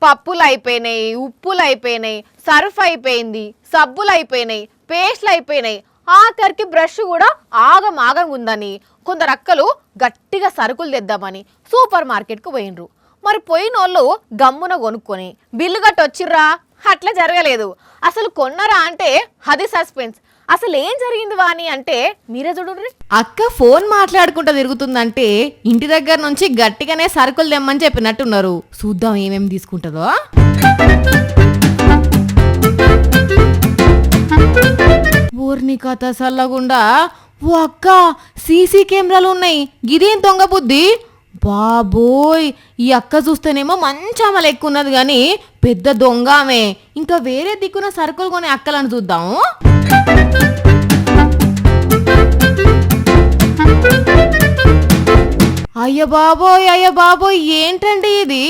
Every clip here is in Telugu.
పప్పులు అయిపోయినాయి, ఉప్పులు అయిపోయినాయి, సర్ఫ్ అయిపోయింది, సబ్బులు అయిపోయినాయి, పేస్ట్లు అయిపోయినాయి, ఆఖరికి బ్రష్ కూడా ఆగం ఉందని కొందరు అక్కలు గట్టిగా సరుకులు తెద్దామని సూపర్ మార్కెట్కు పోయినరు. మరి పోయినోళ్ళు గమ్మున కొనుక్కొని బిల్లు కట్టొచ్చిర్రా? అట్లా జరగలేదు. అసలు కొన్నరా అంటే అది సస్పెన్స్. అసలు ఏం జరిగింది వాని అంటే మీరే చూడండి. అక్క ఫోన్ మాట్లాడుకుంటూ తిరుగుతుందంటే ఇంటి దగ్గర నుంచి గట్టిగానే సరుకులు తెమ్మని చెప్పినట్టున్నారు. చూద్దాం ఏమేమి తీసుకుంటుందో. ఊర్ని కథ సల్లగుండా ఓ అక్క సీసీ కెమెరాలు ఉన్నాయి, గిదేం దొంగ బుద్ధి బాబోయ్. ఈ అక్క చూస్తేనేమో మంచి అమలు ఎక్కువ ఉన్నది కానీ పెద్ద దొంగ ఆమె. ఇంకా వేరే దిక్కున సరుకులు కొని అక్కలను చూద్దాము. అయ్య బాబోయ్ ఏంటండి ఇది?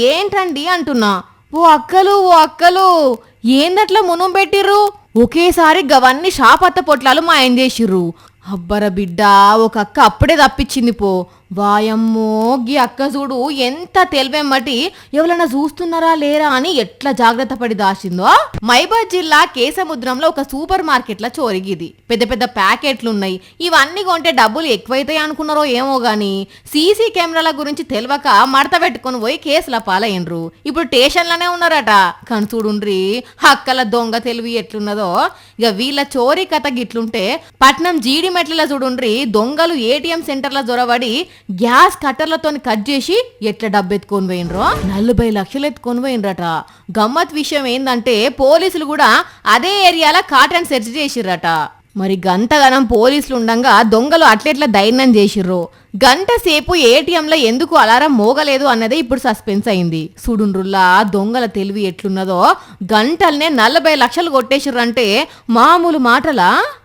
ఏంటండి అంటున్నా. ఓ అక్కలు ఏందట్లా మునం పెట్టిర్రు? ఒకేసారి గవన్నీ షాపత్త పొట్లాలు మాయం చేసిర్రు. అబ్బర బిడ్డ, ఒక అక్క అప్పుడే తప్పించింది పో. వాయమ్మో, గీ అక్క చూడు ఎంత తెలివెమ్మటి ఎవరైనా చూస్తున్నారా లేరా అని ఎట్లా జాగ్రత్త పడి దాచిందో. మైబాద్ జిల్లా కేసముద్రంలో ఒక సూపర్ మార్కెట్ల చోరిగిది. పెద్ద పెద్ద ప్యాకెట్లున్నాయి. ఇవన్నీ కొంటే డబ్బులు ఎక్కువైతాయి అనుకున్నారో ఏమో గాని సీసీ కెమెరాల గురించి తెలియక మడత పెట్టుకుని పోయి కేసుల పాలయ్యండ్రు. ఇప్పుడు స్టేషన్లోనే ఉన్నారట. కానీ చూడుండ్రి అక్కల దొంగ తెలివి ఎట్లున్నదో. ఇక వీళ్ళ చోరీ కథ గిట్లుంటే పట్నం జీడి మెట్ల చూడుండ్రి దొంగలు ఏటీఎం సెంటర్ల జొరబడి గ్యాస్ కట్టర్లతో కట్ చేసి ఎట్లా డబ్బెత్తుకొని పోయినరో. 40 లక్షలు ఎత్తుకొని పోయినరట. గమ్మత్ విషయం ఏందంటే పోలీసులు కూడా అదే ఏరియాలో కాటన్ సెర్చ్ చేసిర్రట. మరి గంటగనం పోలీసులు ఉండంగా దొంగలు అట్లెట్లా ధైర్యం చేసిర్రు. గంట సేపు ఏటీఎంలో ఎందుకు అలారం మోగలేదు అన్నదే ఇప్పుడు సస్పెన్స్ అయింది. సుడుండ్రుల్లా దొంగల తెలివి ఎట్లున్నదో. గంటల్నే 40 లక్షలు కొట్టేసిర్రంటే మామూలు మాటలా?